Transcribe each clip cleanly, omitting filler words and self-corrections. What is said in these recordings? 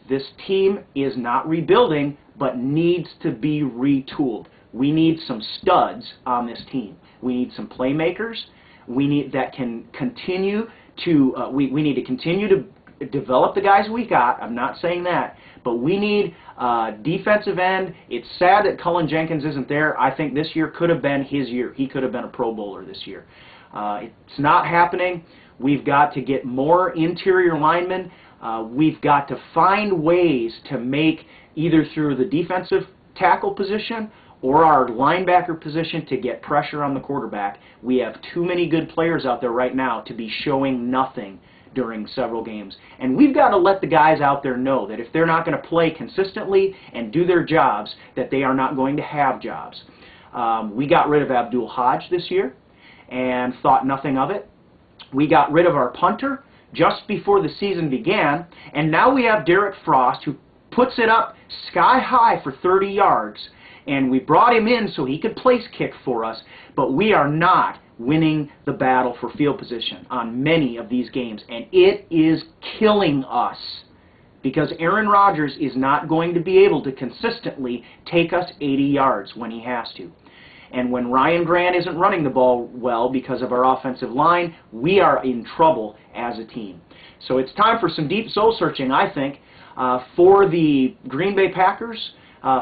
This team is not rebuilding, but needs to be retooled. We need some studs on this team. We need some playmakers. We need that can continue to. We need to continue to develop the guys we got. I'm not saying that, but we need defensive end. It's sad that Cullen Jenkins isn't there. I think this year could have been his year. He could have been a Pro Bowler this year. It's not happening. We've got to get more interior linemen. We've got to find ways to make, either through the defensive tackle position or our linebacker position, to get pressure on the quarterback. We have too many good players out there right now to be showing nothing during several games. And we've got to let the guys out there know that if they're not going to play consistently and do their jobs, that they are not going to have jobs. We got rid of Abdul Hodge this year and thought nothing of it. We got rid of our punter just before the season began, and now we have Derek Frost, who puts it up sky high for 30 yards, and we brought him in so he could place kick for us, but we are not winning the battle for field position on many of these games, and it is killing us because Aaron Rodgers is not going to be able to consistently take us 80 yards when he has to. And when Ryan Grant isn't running the ball well because of our offensive line, we are in trouble as a team. So it's time for some deep soul searching, I think, for the Green Bay Packers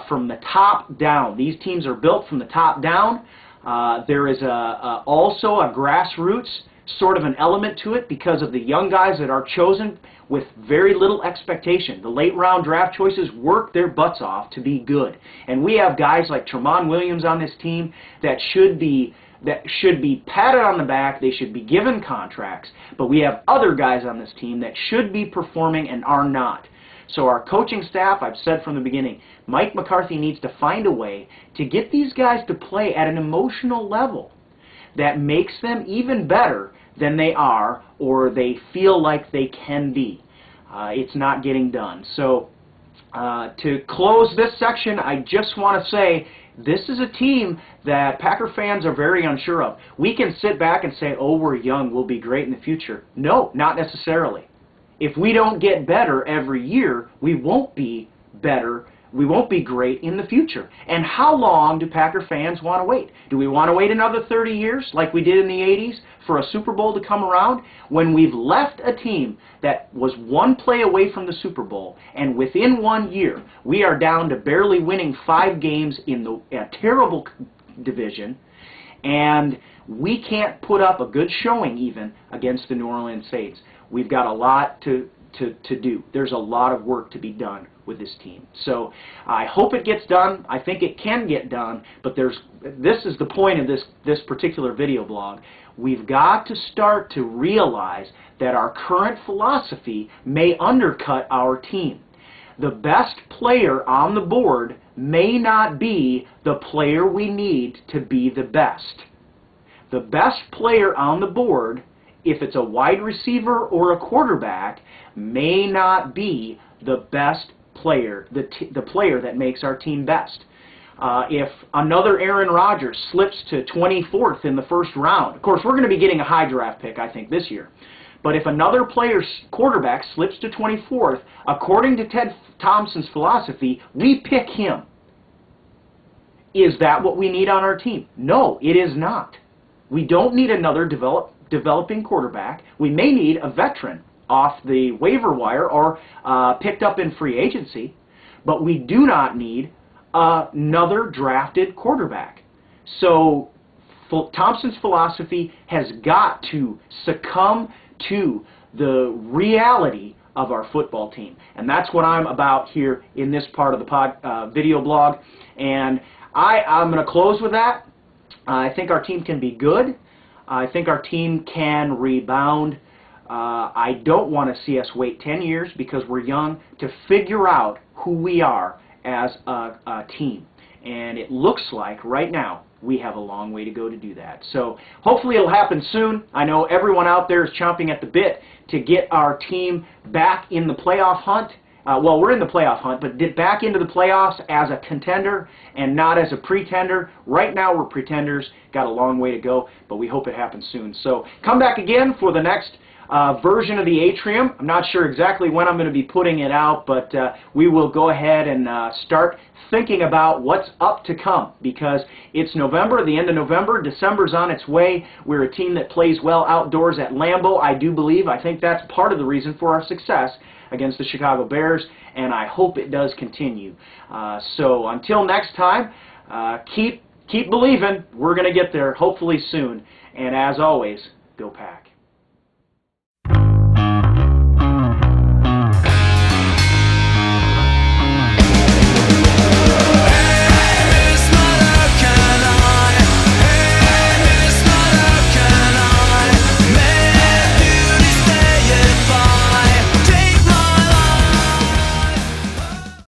from the top down. These teams are built from the top down. There is also a grassroots sort of an element to it because of the young guys that are chosen with very little expectation. The late round draft choices work their butts off to be good. And we have guys like Tramon Williams on this team that should be patted on the back. They should be given contracts. But we have other guys on this team that should be performing and are not. So our coaching staff, I've said from the beginning, Mike McCarthy needs to find a way to get these guys to play at an emotional level that makes them even better than they are or they feel like they can be. It's not getting done. So to close this section, I just want to say this is a team that Packer fans are very unsure of. We can sit back and say, oh, we're young, we'll be great in the future. No, not necessarily. If we don't get better every year, we won't be better. We won't be great in the future. And how long do Packer fans want to wait? Do we want to wait another 30 years like we did in the 80s for a Super Bowl to come around when we've left a team that was one play away from the Super Bowl, and within 1 year we are down to barely winning 5 games in a terrible division, and we can't put up a good showing even against the New Orleans Saints? We've got a lot to do. There's a lot of work to be done with this team. So I hope it gets done. I think it can get done, but this is the point of this particular video blog. We've got to start to realize that our current philosophy may undercut our team. The best player on the board may not be the player we need to be the best. The best player on the board, if it's a wide receiver or a quarterback, may not be the best player, the player that makes our team best. If another Aaron Rodgers slips to 24th in the first round, of course we're going to be getting a high draft pick, I think, this year. But if another player's quarterback slips to 24th, according to Ted Thompson's philosophy, we pick him. Is that what we need on our team? No, it is not. We don't need another developing quarterback. We may need a veteran off the waiver wire or picked up in free agency, but we do not need another drafted quarterback. So Thompson's philosophy has got to succumb to the reality of our football team, and that's what I'm about here in this part of the video blog. And I'm going to close with that. I think our team can be good. I think our team can rebound. I don't want to see us wait 10 years because we're young to figure out who we are as a team. And it looks like right now we have a long way to go to do that. So hopefully it'll happen soon. I know everyone out there is chomping at the bit to get our team back in the playoff hunt. Well, we're in the playoff hunt, but get back into the playoffs as a contender and not as a pretender. Right now we're pretenders. Got a long way to go, but we hope it happens soon. So come back again for the next version of the Atrium. I'm not sure exactly when I'm going to be putting it out, but we will go ahead and start thinking about what's up to come, because it's November, the end of November. December's on its way. We're a team that plays well outdoors at Lambeau, I do believe. I think that's part of the reason for our success against the Chicago Bears, and I hope it does continue. So until next time, keep believing. We're going to get there hopefully soon. And as always, go Pack.